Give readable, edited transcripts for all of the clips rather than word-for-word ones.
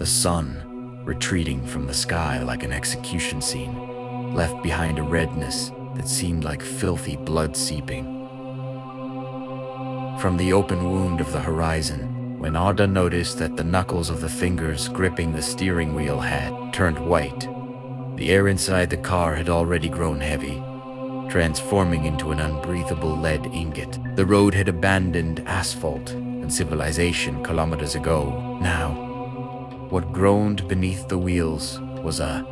The sun, retreating from the sky like an execution scene, left behind a redness that seemed like filthy blood seeping. From the open wound of the horizon, when Arda noticed that the knuckles of the fingers gripping the steering wheel had turned white, the air inside the car had already grown heavy, transforming into an unbreathable lead ingot. The road had abandoned asphalt and civilization kilometers ago. Now, what groaned beneath the wheels was a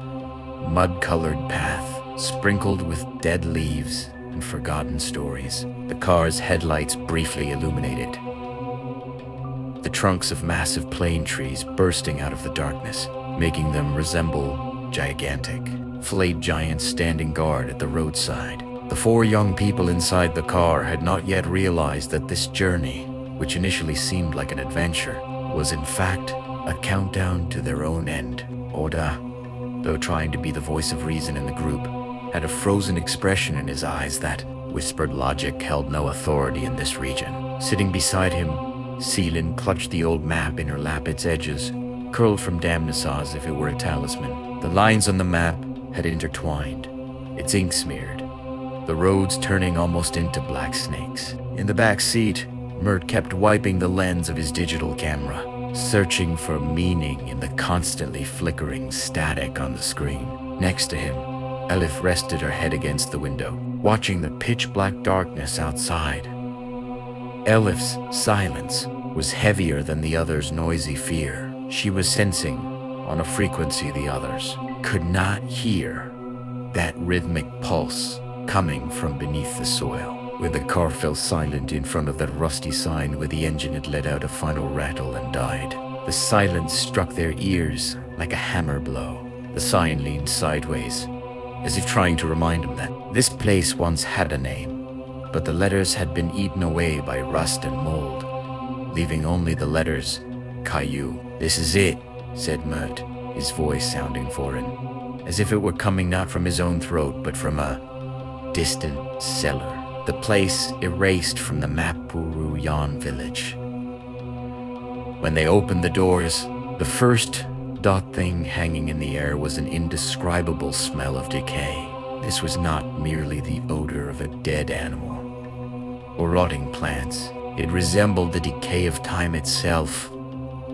mud-colored path sprinkled with dead leaves and forgotten stories. The car's headlights briefly illuminated, the trunks of massive plane trees bursting out of the darkness, making them resemble gigantic, flayed giants standing guard at the roadside. The four young people inside the car had not yet realized that this journey, which initially seemed like an adventure, was in fact a countdown to their own end. Oda, though trying to be the voice of reason in the group, had a frozen expression in his eyes that whispered logic held no authority in this region. Sitting beside him, Celine clutched the old map in her lap, its edges curled from dampness as if it were a talisman. The lines on the map had intertwined, its ink smeared, the roads turning almost into black snakes. In the back seat, Mert kept wiping the lens of his digital camera, searching for meaning in the constantly flickering static on the screen. Next to him, Elif rested her head against the window, watching the pitch-black darkness outside. Elif's silence was heavier than the others' noisy fear. She was sensing, on a frequency the others could not hear, that rhythmic pulse coming from beneath the soil. When the car fell silent in front of that rusty sign where the engine had let out a final rattle and died, the silence struck their ears like a hammer blow. The sign leaned sideways, as if trying to remind them that this place once had a name, but the letters had been eaten away by rust and mold, leaving only the letters Caillou. "This is it," said Mert, his voice sounding foreign, as if it were coming not from his own throat but from a distant cellar. The place erased from the Mapuru Yan village. When they opened the doors, the first thing hanging in the air was an indescribable smell of decay. This was not merely the odor of a dead animal or rotting plants. It resembled the decay of time itself,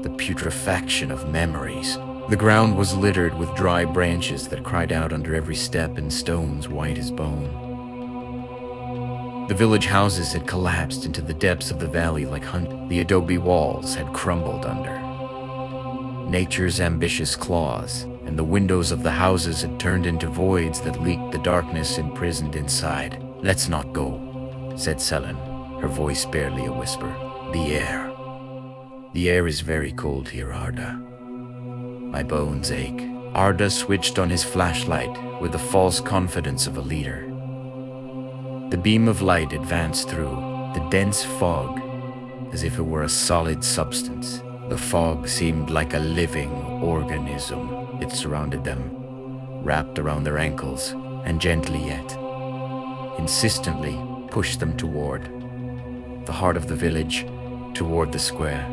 the putrefaction of memories. The ground was littered with dry branches that cried out under every step and stones white as bone. The village houses had collapsed into the depths of the valley like the adobe walls had crumbled under nature's ambitious claws, and the windows of the houses had turned into voids that leaked the darkness imprisoned inside. "Let's not go," said Selin, her voice barely a whisper. The air is very cold here, Arda. My bones ache." Arda switched on his flashlight with the false confidence of a leader. The beam of light advanced through the dense fog as if it were a solid substance. The fog seemed like a living organism. It surrounded them, wrapped around their ankles, and gently yet insistently pushed them toward the heart of the village, toward the square.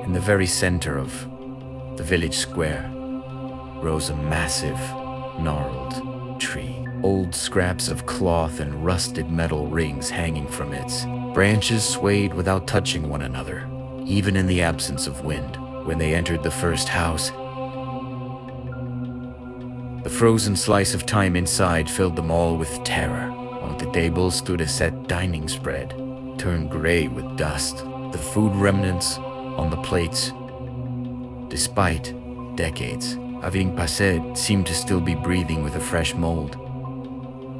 In the very center of the village square rose a massive, gnarled tree. Old scraps of cloth and rusted metal rings hanging from its branches swayed without touching one another, even in the absence of wind. When they entered the first house, the frozen slice of time inside filled them all with terror. On the table stood a set dining spread, turned gray with dust. The food remnants on the plates, despite decades of being passé, seemed to still be breathing with a fresh mold.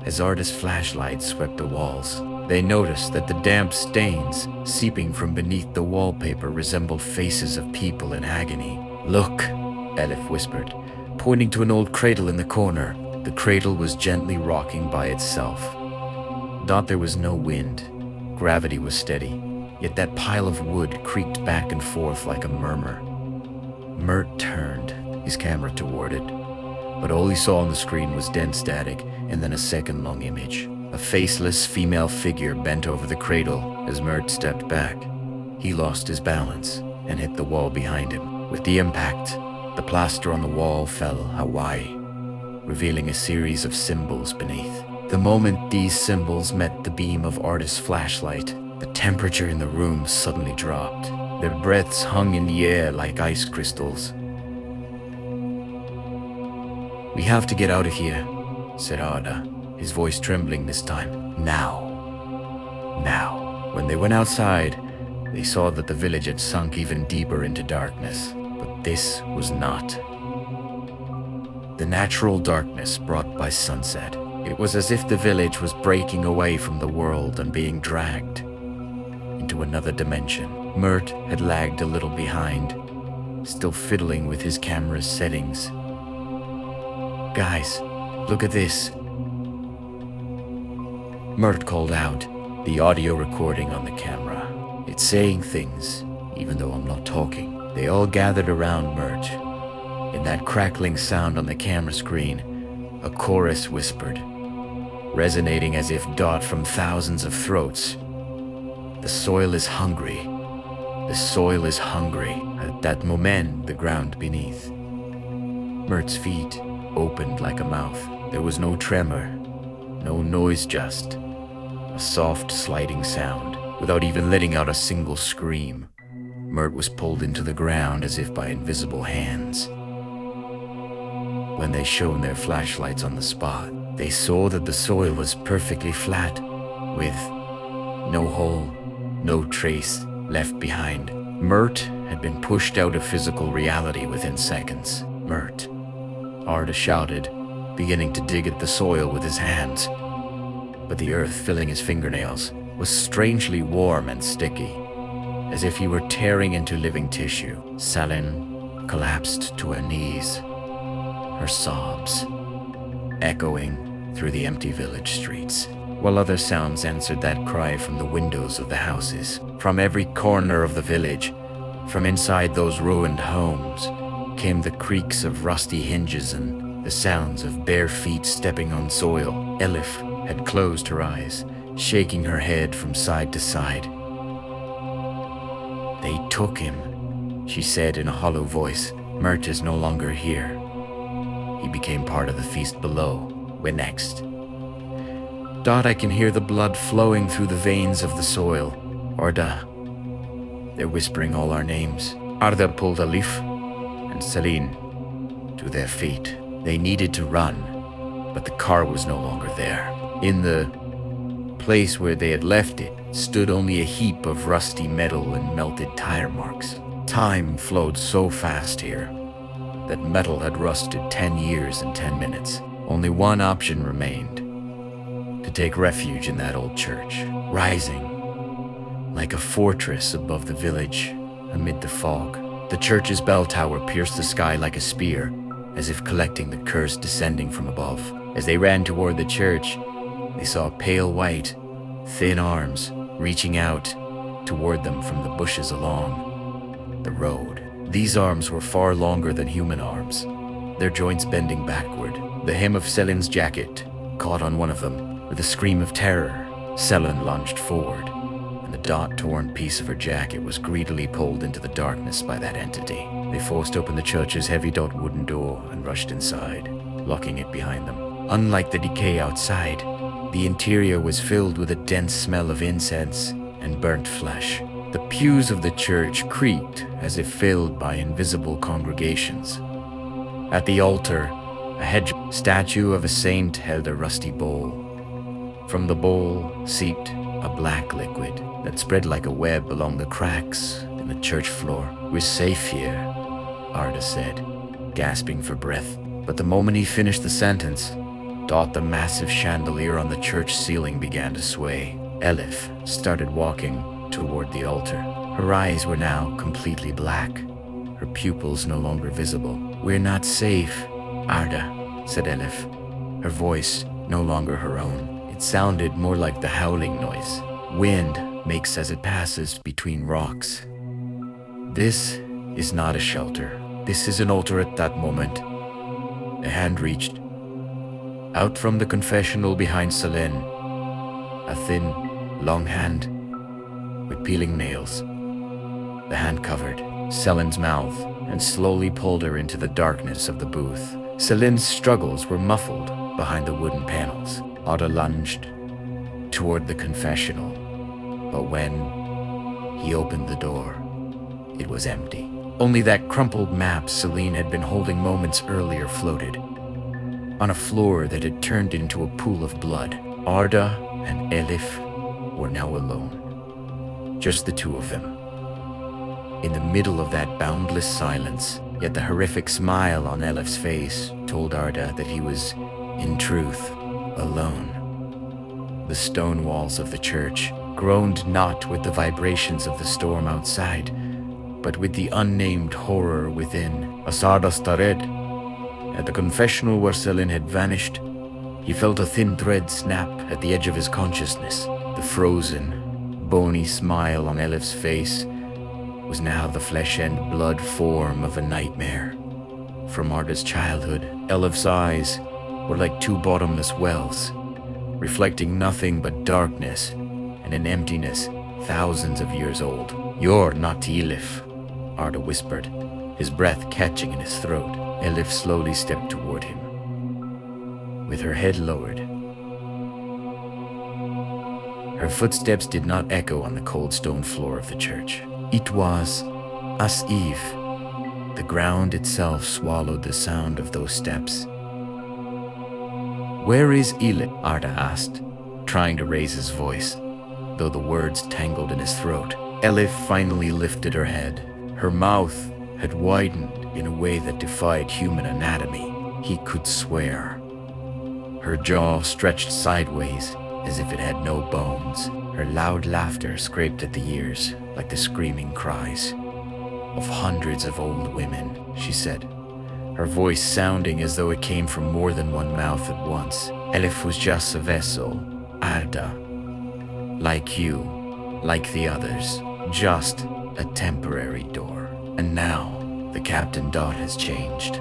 As Arda's flashlight swept the walls, they noticed that the damp stains seeping from beneath the wallpaper resembled faces of people in agony. "Look," Elif whispered, pointing to an old cradle in the corner. The cradle was gently rocking by itself. There was no wind. Gravity was steady, yet that pile of wood creaked back and forth like a murmur. Mert turned his camera toward it, but all he saw on the screen was dense static and then a second-long image. A faceless female figure bent over the cradle as Mert stepped back. He lost his balance and hit the wall behind him. With the impact, the plaster on the wall fell Hawaii, revealing a series of symbols beneath. The moment these symbols met the beam of Arda's flashlight, the temperature in the room suddenly dropped. Their breaths hung in the air like ice crystals. "We have to get out of here," said Arda, his voice trembling this time. Now. Now. When they went outside, they saw that the village had sunk even deeper into darkness. But this was not the natural darkness brought by sunset. It was as if the village was breaking away from the world and being dragged into another dimension. Mert had lagged a little behind, still fiddling with his camera's settings. "Guys, look at this," Mert called out, the audio recording on the camera. "It's saying things, even though I'm not talking." They all gathered around Mert. In that crackling sound on the camera screen, a chorus whispered, resonating as if dot from thousands of throats. "The soil is hungry. The soil is hungry." At that moment, the ground beneath Mert's feet opened like a mouth. There was no tremor, no noise, just a soft sliding sound. Without even letting out a single scream, Mert was pulled into the ground as if by invisible hands. When they shone their flashlights on the spot, they saw that the soil was perfectly flat, with no hole, no trace left behind. Mert had been pushed out of physical reality within seconds. "Mert," Arda shouted, beginning to dig at the soil with his hands. But the earth filling his fingernails was strangely warm and sticky, as if he were tearing into living tissue. Selin collapsed to her knees, her sobs echoing through the empty village streets, while other sounds answered that cry from the windows of the houses. From every corner of the village, from inside those ruined homes, came the creaks of rusty hinges and the sounds of bare feet stepping on soil. Elif had closed her eyes, shaking her head from side to side. "They took him," she said in a hollow voice. "Mert is no longer here. He became part of the feast below. We're next." "Dot, I can hear the blood flowing through the veins of the soil. Arda." They're whispering all our names. Arda pulled Elif and Selin to their feet. They needed to run, but the car was no longer there. In the place where they had left it stood only a heap of rusty metal and melted tire marks. Time flowed so fast here that metal had rusted 10 years and 10 minutes. Only one option remained: to take refuge in that old church, rising like a fortress above the village amid the fog. The church's bell tower pierced the sky like a spear, as if collecting the curse descending from above. As they ran toward the church, they saw pale white, thin arms reaching out toward them from the bushes along the road. These arms were far longer than human arms, their joints bending backward. The hem of Selin's jacket caught on one of them. With a scream of terror, Selin lunged forward, and the dot-torn piece of her jacket was greedily pulled into the darkness by that entity. They forced open the church's heavy wooden door and rushed inside, locking it behind them. Unlike the decay outside, the interior was filled with a dense smell of incense and burnt flesh. The pews of the church creaked as if filled by invisible congregations. At the altar, a hedge statue of a saint held a rusty bowl. From the bowl seeped a black liquid that spread like a web along the cracks in the church floor. "We're safe here," Arda said, gasping for breath. But the moment he finished the sentence, the massive chandelier on the church ceiling began to sway. Elif started walking toward the altar. Her eyes were now completely black, her pupils no longer visible. "We're not safe, Arda," said Elif, her voice no longer her own. It sounded more like the howling noise wind makes as it passes between rocks. "This is not a shelter. This is an altar." At that moment, a hand reached out from the confessional behind Selin, a thin, long hand with peeling nails. The hand covered Selin's mouth and slowly pulled her into the darkness of the booth. Selin's struggles were muffled behind the wooden panels. Arda lunged toward the confessional, but when he opened the door, it was empty. Only that crumpled map Celine had been holding moments earlier floated on a floor that had turned into a pool of blood. Arda and Elif were now alone, just the two of them. In the middle of that boundless silence, yet the horrific smile on Elif's face told Arda that he was, in truth, alone. The stone walls of the church groaned not with the vibrations of the storm outside, but with the unnamed horror within. Asada stared. At the confessional where Selin had vanished, he felt a thin thread snap at the edge of his consciousness. The frozen, bony smile on Elif's face was now the flesh and blood form of a nightmare. From Arda's childhood, Elif's eyes were like two bottomless wells, reflecting nothing but darkness and an emptiness thousands of years old. "You're not Elif," Arda whispered, his breath catching in his throat. Elif slowly stepped toward him, with her head lowered. Her footsteps did not echo on the cold stone floor of the church. It was as if the ground itself swallowed the sound of those steps. "Where is Elif?" Arda asked, trying to raise his voice, though the words tangled in his throat. Elif finally lifted her head. Her mouth had widened in a way that defied human anatomy. He could swear. Her jaw stretched sideways as if it had no bones. Her loud laughter scraped at the ears like the screaming cries of hundreds of old women, she said, her voice sounding as though it came from more than one mouth at once. Elif was just a vessel, Arda. Like you, like the others, just a temporary door. And now, the Captain Dot has changed.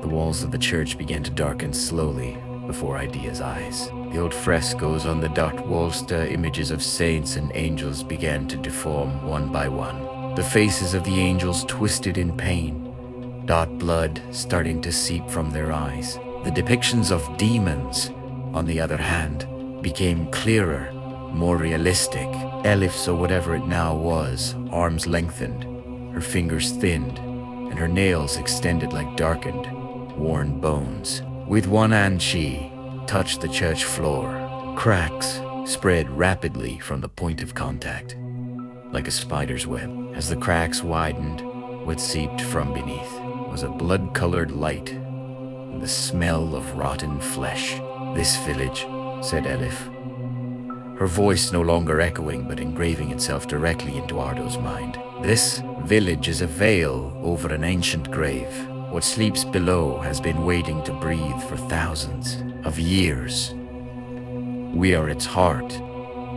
The walls of the church began to darken slowly before Idea's eyes. The old frescoes on the Dot wall-star images of saints and angels began to deform one by one. The faces of the angels twisted in pain, Dot blood starting to seep from their eyes. The depictions of demons, on the other hand, became clearer, more realistic. Elif saw whatever it now was, arms lengthened, her fingers thinned, and her nails extended like darkened, worn bones. With one hand she touched the church floor. Cracks spread rapidly from the point of contact, like a spider's web. As the cracks widened, what seeped from beneath was a blood-colored light and the smell of rotten flesh. "This village," said Elif, her voice no longer echoing but engraving itself directly into Ardo's mind. "This village is a veil over an ancient grave. What sleeps below has been waiting to breathe for thousands of years. We are its heart,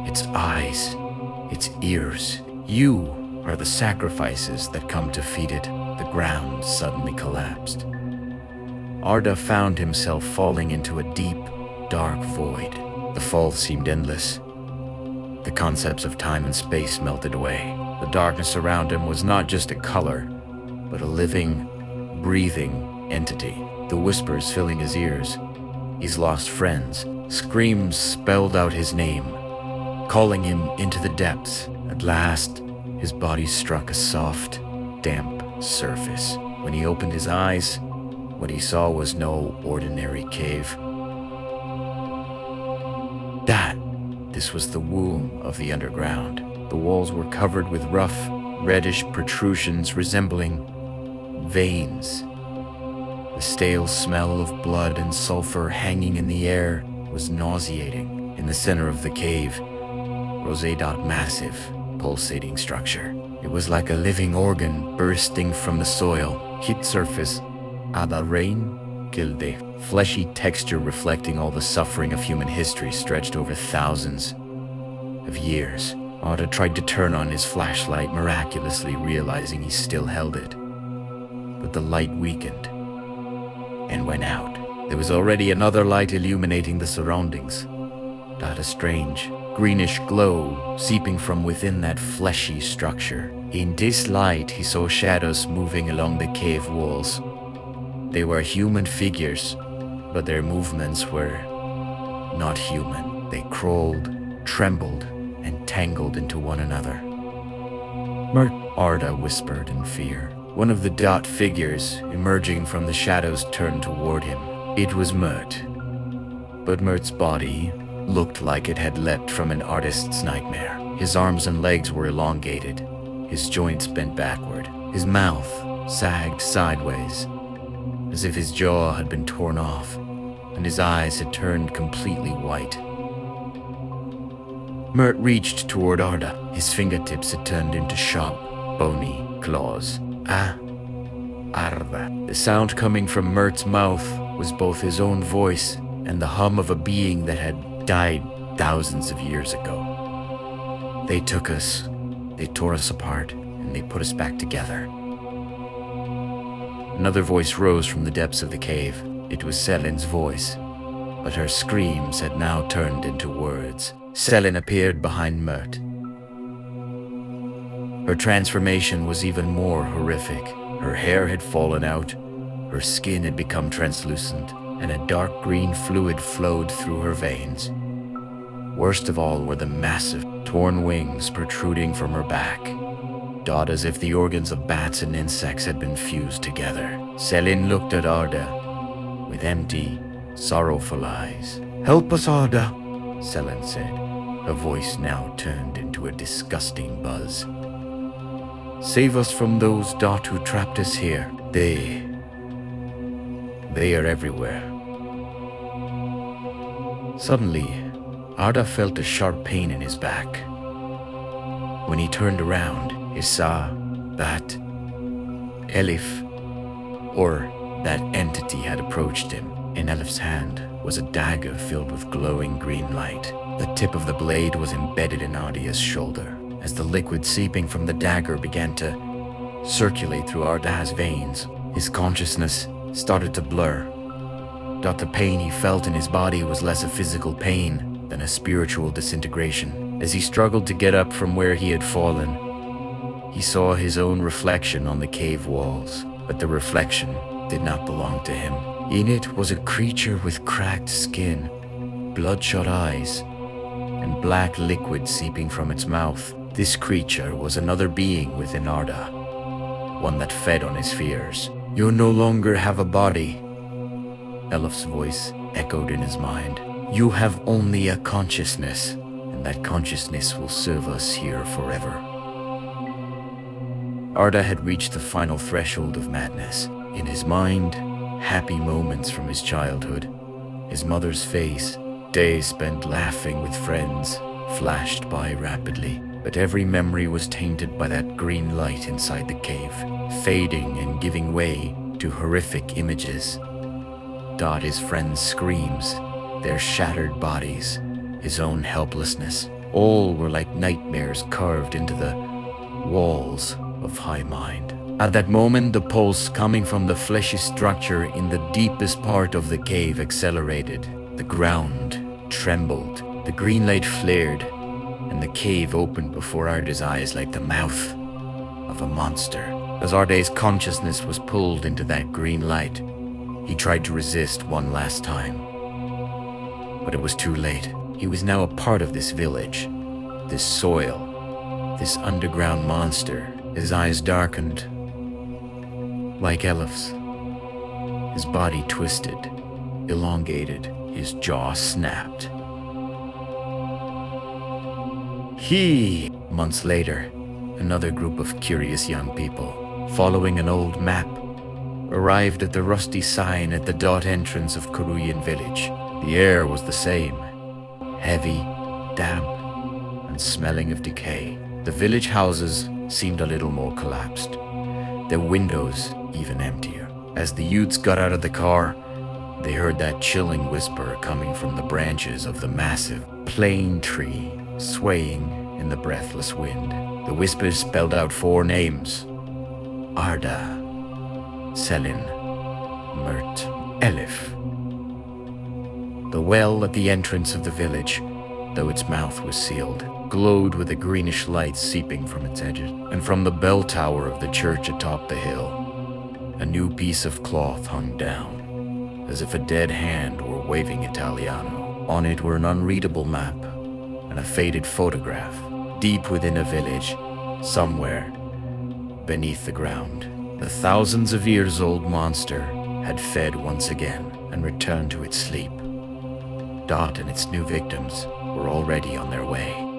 its eyes, its ears. You are the sacrifices that come to feed it." The ground suddenly collapsed. Arda found himself falling into a deep, dark void. The fall seemed endless. The concepts of time and space melted away. The darkness around him was not just a color, but a living, breathing entity. The whispers filling his ears, his lost friends, screams spelled out his name, calling him into the depths. At last, his body struck a soft, damp surface. When he opened his eyes, what he saw was no ordinary cave. This was the womb of the underground. The walls were covered with rough, reddish protrusions resembling veins. The stale smell of blood and sulfur hanging in the air was nauseating. In the center of the cave rose a massive, pulsating structure. It was like a living organ bursting from the soil. Heat surface, Ada rain, Gilde. Fleshy texture reflecting all the suffering of human history stretched over thousands of years. Arda tried to turn on his flashlight, miraculously realizing he still held it. But the light weakened and went out. There was already another light illuminating the surroundings. A strange, greenish glow seeping from within that fleshy structure. In this light, he saw shadows moving along the cave walls. They were human figures, but their movements were not human. They crawled, trembled, and tangled into one another. "Mert," Arda whispered in fear. One of the dot figures emerging from the shadows turned toward him. It was Mert. But Mert's body looked like it had leapt from an artist's nightmare. His arms and legs were elongated, his joints bent backward, his mouth sagged sideways, as if his jaw had been torn off, and his eyes had turned completely white. Mert reached toward Arda. His fingertips had turned into sharp, bony claws. "Ah, Arda." The sound coming from Mert's mouth was both his own voice and the hum of a being that had died thousands of years ago. "They took us, they tore us apart, and they put us back together." Another voice rose from the depths of the cave. It was Selin's voice, but her screams had now turned into words. Selin appeared behind Mert. Her transformation was even more horrific. Her hair had fallen out, her skin had become translucent, and a dark green fluid flowed through her veins. Worst of all were the massive, torn wings protruding from her back, dot as if the organs of bats and insects had been fused together. Selin looked at Arda with empty, sorrowful eyes. "Help us, Arda," Selin said, her voice now turned into a disgusting buzz. "Save us from those dot who trapped us here. They are everywhere." Suddenly, Arda felt a sharp pain in his back. When he turned around, he saw that Elif, or that entity, had approached him. In Elif's hand was a dagger filled with glowing green light. The tip of the blade was embedded in Arda's shoulder. As the liquid seeping from the dagger began to circulate through Arda's veins, his consciousness started to blur. The pain he felt in his body was less a physical pain than a spiritual disintegration. As he struggled to get up from where he had fallen, he saw his own reflection on the cave walls, but the reflection did not belong to him. In it was a creature with cracked skin, bloodshot eyes, and black liquid seeping from its mouth. This creature was another being within Arda, one that fed on his fears. "You no longer have a body," Elif's voice echoed in his mind. "You have only a consciousness, and that consciousness will serve us here forever." Arda had reached the final threshold of madness. In his mind, happy moments from his childhood, his mother's face, days spent laughing with friends, flashed by rapidly. But every memory was tainted by that green light inside the cave, fading and giving way to horrific images. His friends' screams, their shattered bodies, his own helplessness, all were like nightmares carved into the walls of High Mind. At that moment, the pulse coming from the fleshy structure in the deepest part of the cave accelerated. The ground trembled, the green light flared, and the cave opened before Arda's eyes like the mouth of a monster. As Arda's consciousness was pulled into that green light, he tried to resist one last time. But it was too late. He was now a part of this village, this soil, this underground monster. His eyes darkened, like Elif's. His body twisted, elongated, his jaw snapped. Months later, another group of curious young people, following an old map, arrived at the rusty sign at the dot entrance of Koruyan village. The air was the same, heavy, damp, and smelling of decay. The village houses seemed a little more collapsed, their windows even emptier. As the youths got out of the car, they heard that chilling whisper coming from the branches of the massive plane tree, swaying in the breathless wind. The whispers spelled out 4 names: Arda, Selin, Mert, Elif. The well at the entrance of the village though its mouth was sealed, glowed with a greenish light seeping from its edges. And from the bell tower of the church atop the hill, a new piece of cloth hung down, as if a dead hand were waving Italiano. On it were an unreadable map and a faded photograph, deep within a village, somewhere beneath the ground. The thousands of years old monster had fed once again and returned to its sleep. Dot and its new victims were already on their way.